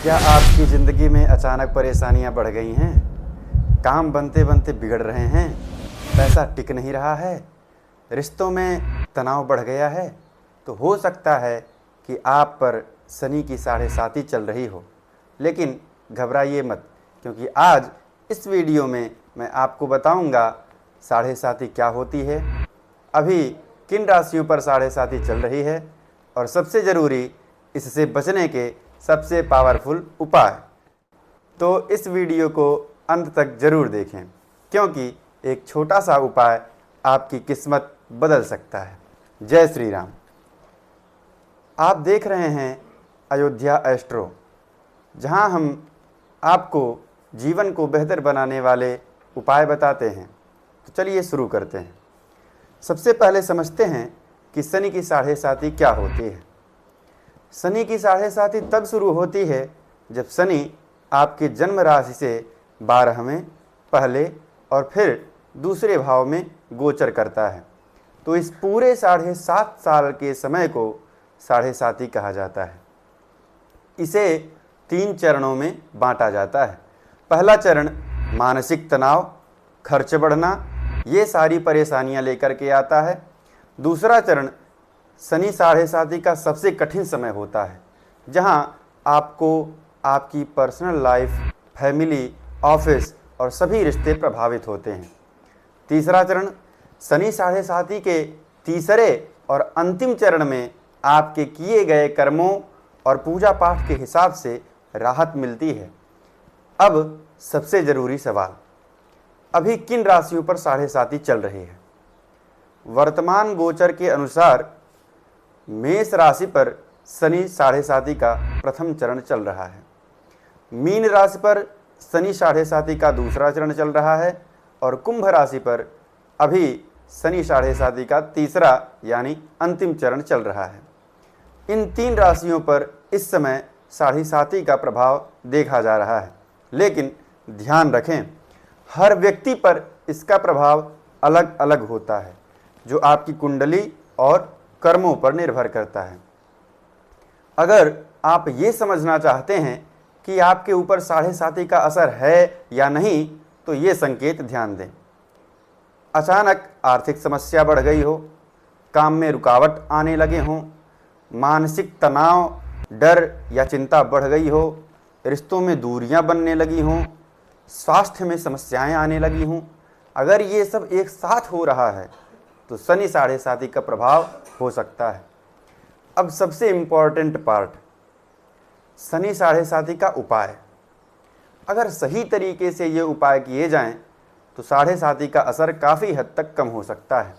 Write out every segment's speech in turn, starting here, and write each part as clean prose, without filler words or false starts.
क्या आपकी ज़िंदगी में अचानक परेशानियां बढ़ गई हैं? काम बनते बनते बिगड़ रहे हैं, पैसा टिक नहीं रहा है, रिश्तों में तनाव बढ़ गया है, तो हो सकता है कि आप पर शनि की 7.5 चल रही हो। लेकिन घबराइए मत, क्योंकि आज इस वीडियो में मैं आपको बताऊंगा 7.5 क्या होती है, अभी किन राशियों पर 7.5 चल रही है और सबसे ज़रूरी इससे बचने के सबसे पावरफुल उपाय। तो इस वीडियो को अंत तक ज़रूर देखें, क्योंकि एक छोटा सा उपाय आपकी किस्मत बदल सकता है। जय श्री राम। आप देख रहे हैं अयोध्या एस्ट्रो, जहां हम आपको जीवन को बेहतर बनाने वाले उपाय बताते हैं। तो चलिए शुरू करते हैं। सबसे पहले समझते हैं कि शनि की 7.5 क्या होती है। शनि की 7.5 तब शुरू होती है जब शनि आपके जन्म राशि से 12वें, पहले और फिर दूसरे भाव में गोचर करता है। तो इस पूरे 7.5 साल के समय को 7.5 कहा जाता है। इसे 3 चरणों में बांटा जाता है। पहला चरण मानसिक तनाव, खर्च बढ़ना, ये सारी परेशानियां लेकर के आता है। दूसरा चरण शनि 7.5 का सबसे कठिन समय होता है, जहां आपको आपकी पर्सनल लाइफ, फैमिली, ऑफिस और सभी रिश्ते प्रभावित होते हैं। तीसरा चरण शनि 7.5 के तीसरे और अंतिम चरण में आपके किए गए कर्मों और पूजा पाठ के हिसाब से राहत मिलती है। अब सबसे ज़रूरी सवाल, अभी किन राशियों पर 7.5 चल रही है? वर्तमान गोचर के अनुसार मेष राशि पर शनि 7.5 का प्रथम चरण चल रहा है। मीन राशि पर शनि 7.5 का दूसरा चरण चल रहा है और कुंभ राशि पर अभी शनि 7.5 का तीसरा यानी अंतिम चरण चल रहा है। इन 3 राशियों पर इस समय 7.5 का प्रभाव देखा जा रहा है, लेकिन ध्यान रखें, हर व्यक्ति पर इसका प्रभाव अलग अलग होता है, जो आपकी कुंडली और कर्मों पर निर्भर करता है। अगर आप ये समझना चाहते हैं कि आपके ऊपर 7.5 का असर है या नहीं, तो ये संकेत ध्यान दें। अचानक आर्थिक समस्या बढ़ गई हो, काम में रुकावट आने लगे हों, मानसिक तनाव, डर या चिंता बढ़ गई हो, रिश्तों में दूरियां बनने लगी हों, स्वास्थ्य में समस्याएं आने लगी हों, अगर ये सब एक साथ हो रहा है तो शनि 7.5 का प्रभाव हो सकता है। अब सबसे इम्पॉर्टेंट पार्ट, शनि 7.5 का उपाय। अगर सही तरीके से ये उपाय किए जाएं तो 7.5 का असर काफ़ी हद तक कम हो सकता है।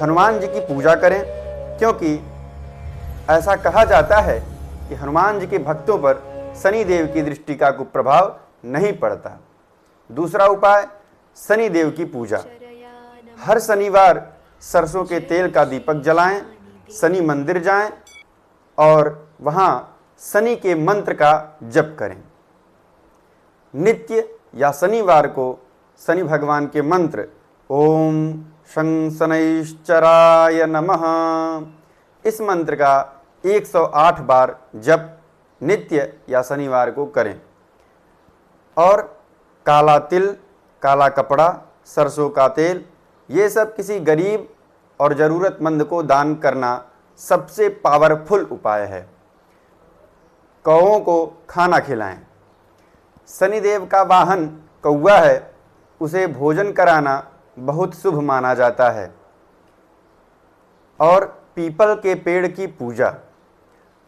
हनुमान जी की पूजा करें, क्योंकि ऐसा कहा जाता है कि हनुमान जी के भक्तों पर शनि देव की दृष्टि का कुप्रभाव नहीं पड़ता। दूसरा उपाय, शनि देव की पूजा। हर शनिवार सरसों के तेल का दीपक जलाएं, शनि मंदिर जाएं और वहां शनि के मंत्र का जप करें। नित्य या शनिवार को शनि भगवान के मंत्र ओम शं शनैश्चराय नमः, इस मंत्र का 108 बार जप नित्य या शनिवार को करें। और काला तिल, काला कपड़ा, सरसों का तेल, ये सब किसी गरीब और ज़रूरतमंद को दान करना सबसे पावरफुल उपाय है। कौओं को खाना खिलाएं। शनिदेव का वाहन कौवा है, उसे भोजन कराना बहुत शुभ माना जाता है। और पीपल के पेड़ की पूजा।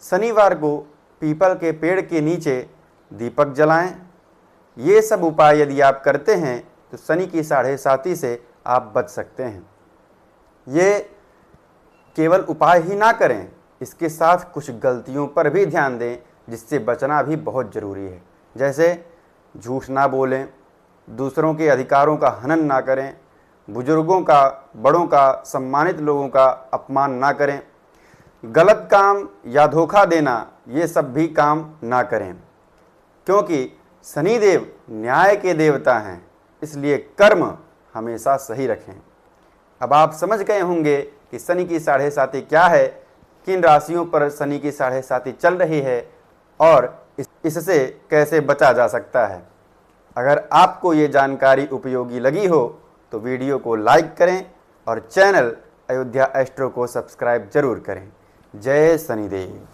शनिवार को पीपल के पेड़ के नीचे दीपक जलाएं। ये सब उपाय यदि आप करते हैं तो शनि की 7.5 से आप बच सकते हैं। ये केवल उपाय ही ना करें, इसके साथ कुछ गलतियों पर भी ध्यान दें, जिससे बचना भी बहुत ज़रूरी है। जैसे झूठ ना बोलें, दूसरों के अधिकारों का हनन ना करें, बुजुर्गों का, बड़ों का, सम्मानित लोगों का अपमान ना करें, गलत काम या धोखा देना, ये सब भी काम ना करें, क्योंकि शनिदेव न्याय के देवता हैं, इसलिए कर्म हमेशा सही रखें। अब आप समझ गए होंगे कि शनि की 7.5 क्या है, किन राशियों पर शनि की 7.5 चल रही है और इससे कैसे बचा जा सकता है। अगर आपको ये जानकारी उपयोगी लगी हो तो वीडियो को लाइक करें और चैनल अयोध्या एस्ट्रो को सब्सक्राइब जरूर करें। जय शनिदेव।